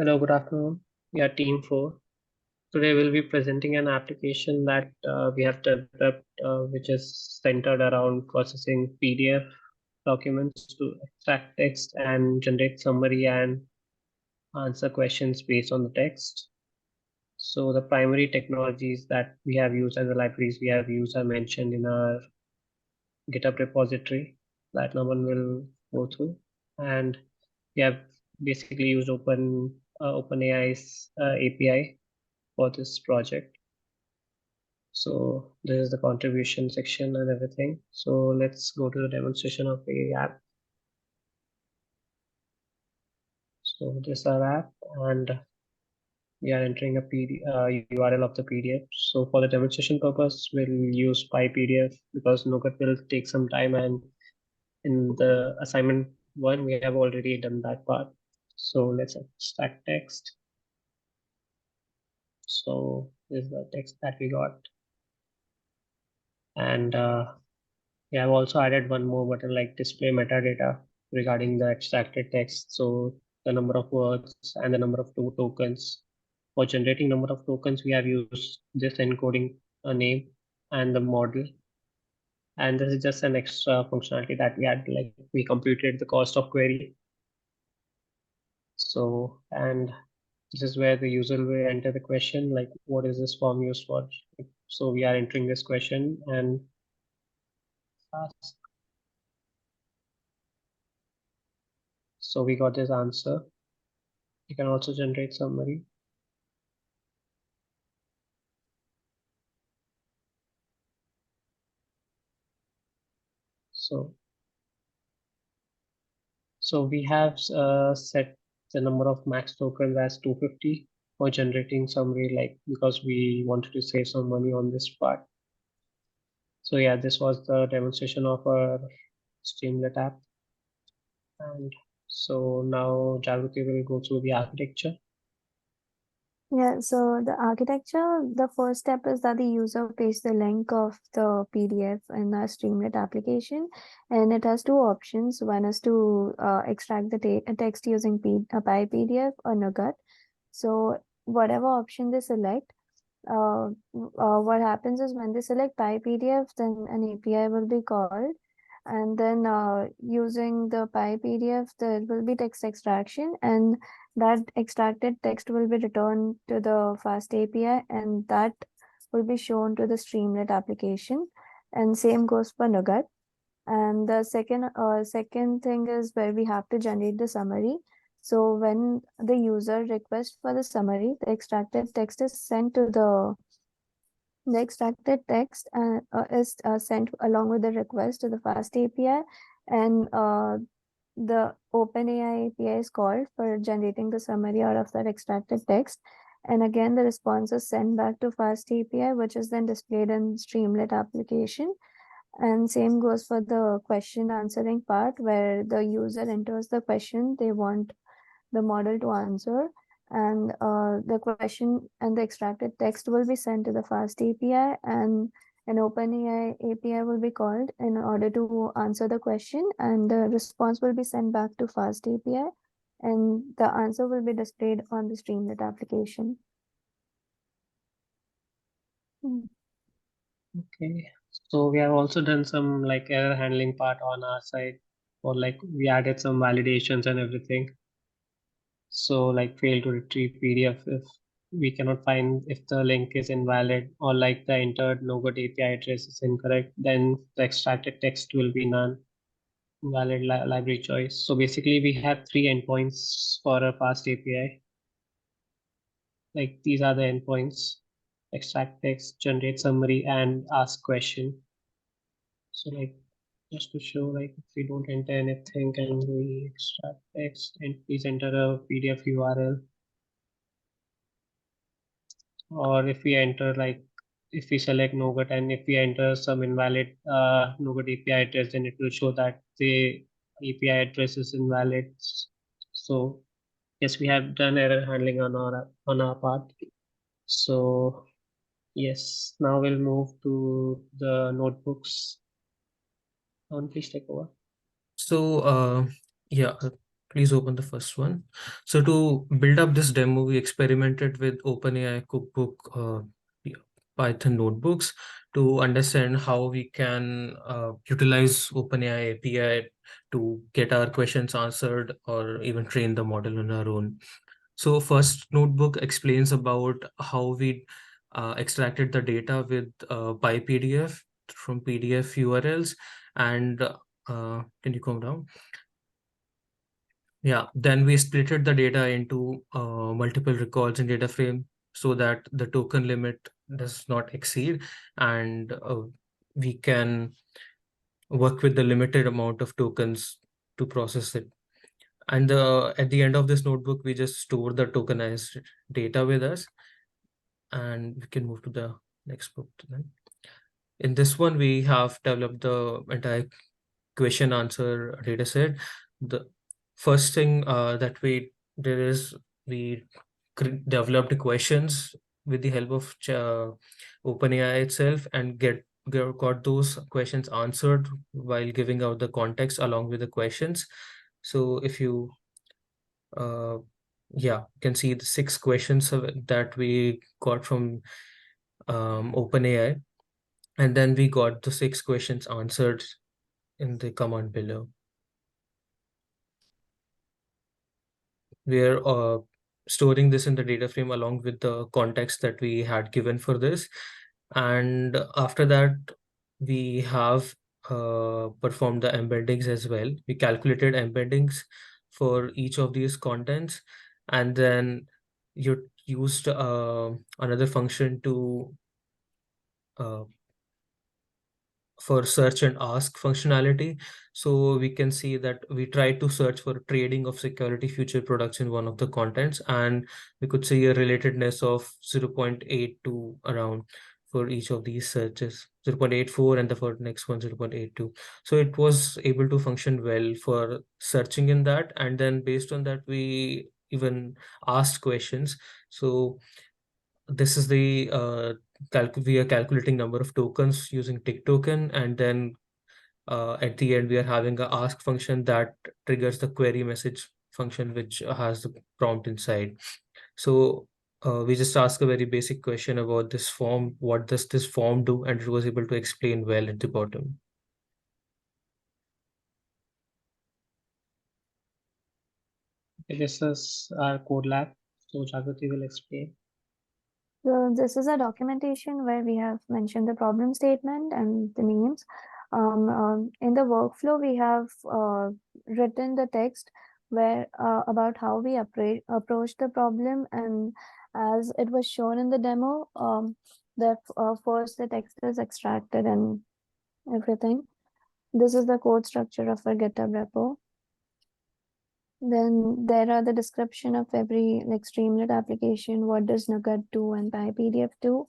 Hello, good afternoon. We are Team 4. Today we'll be presenting an application that we have developed, which is centered around processing PDF documents to extract text and generate summary and answer questions based on the text. So the primary technologies that we have used and the libraries we have used are mentioned in our GitHub repository that no one will go through. And we have basically used OpenAI's API for this project. So this is the contribution section and everything. So let's go to the demonstration of the app. So this is our app, and we are entering a URL of the PDF. So for the demonstration purpose, we'll use PyPDF because Nougat will take some time, and in the assignment 1, we have already done that part. So let's extract text. So this is the text that we got. And we have also added one more button like display metadata regarding the extracted text. So the number of words and the number of tokens. For generating number of tokens, we have used this encoding name and the model. And this is just an extra functionality that we had, like we computed the cost of query. So, and this is where the user will enter the question, like what is this form used for? So we are entering this question and ask. So we got this answer. You can also generate summary. So we have set the number of max tokens as 250 for generating summary, like because we wanted to save some money on this part. So yeah, this was the demonstration of our Streamlit app. And so now Jagruti will go through the architecture. Yeah, so the architecture, the first step is that the user pastes the link of the PDF in the Streamlit application, and it has two options. One is to extract the text using PyPDF or Nougat. So whatever option they select, what happens is when they select PyPDF, then an API will be called, and then using the PyPDF, there will be text extraction, and that extracted text will be returned to the fast API, and that will be shown to the Streamlit application. And same goes for Nougat. And the second thing is where we have to generate the summary. So when the user requests for the summary, the extracted text is sent to the extracted text is sent along with the request to the fast API, and the OpenAI API is called for generating the summary out of that extracted text. And again, the response is sent back to fast API, which is then displayed in Streamlit application. And same goes for the question answering part, where the user enters the question they want the model to answer, and the question and the extracted text will be sent to the fast API, and an OpenAI API will be called in order to answer the question, and the response will be sent back to fast API, and the answer will be displayed on the Streamlit application. Okay, so we have also done some like error handling part on our side, or like we added some validations and everything. So like fail to retrieve PDF if we cannot find if the link is invalid, or like the entered Nougat API address is incorrect, then the extracted text will be none. Valid library choice. So basically we have 3 endpoints for a fast API. Like these are the endpoints: extract text, generate summary, and ask question. So like just to show, like if we don't enter anything and we extract text, and please enter a PDF URL. Or if we enter like if we select Nougat and if we enter some invalid Nougat API address, then it will show that the API address is invalid. So yes, we have done error handling on our part. So yes, now we'll move to the notebooks. Please take over. So yeah, Please open the first one. So to build up this demo, we experimented with OpenAI Cookbook Python notebooks to understand how we can utilize OpenAI API to get our questions answered or even train the model on our own. So first notebook explains about how we extracted the data with PyPDF from PDF URLs and can you come down? Yeah, then we splitted the data into multiple records in data frame so that the token limit does not exceed, and we can work with the limited amount of tokens to process it. And at the end of this notebook, we just store the tokenized data with us, and we can move to the next book then. In this one, we have developed the entire question answer data set. The first thing that we did is we developed questions with the help of OpenAI itself and got those questions answered while giving out the context along with the questions. So if you yeah, you can see the 6 questions that we got from OpenAI, and then we got the 6 questions answered in the command below. We are storing this in the data frame along with the context that we had given for this. And after that, we have performed the embeddings as well. We calculated embeddings for each of these contents, and then you used another function to for search and ask functionality. So we can see that we tried to search for trading of security future products in one of the contents, and we could see a relatedness of 0.82 around for each of these searches, 0.84, and the for next one 0.82. So it was able to function well for searching in that, and then based on that we even asked questions. So this is the we are calculating number of tokens using tick token, and then at the end we are having a ask function that triggers the query message function, which has the prompt inside. So we just ask a very basic question about this form, what does this form do, and it was able to explain well at the bottom. This is our code lab, so Jagrati will explain. So this is a documentation where we have mentioned the problem statement and the names. In the workflow, we have written the text where about how we approach the problem, and as it was shown in the demo, that first the text is extracted and everything. This is the code structure of our GitHub repo. Then there are the description of every like Streamlit application, what does Nugget do and PyPDF do.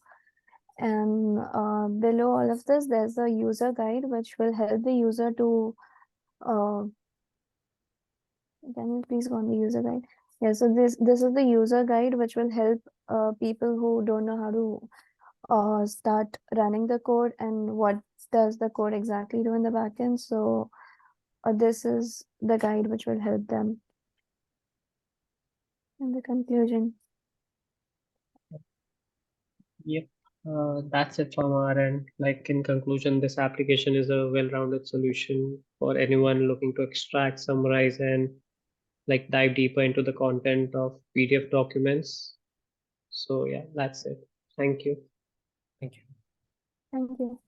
And below all of this, there's a user guide which will help the user to can you please go on the user guide? Yeah, so this is the user guide which will help people who don't know how to start running the code and what does the code exactly do in the backend. So this is the guide which will help them. In the conclusion. Yep. That's it from our end. Like in conclusion, this application is a well-rounded solution for anyone looking to extract, summarize, and like dive deeper into the content of PDF documents. So yeah, that's it. Thank you. Thank you. Thank you.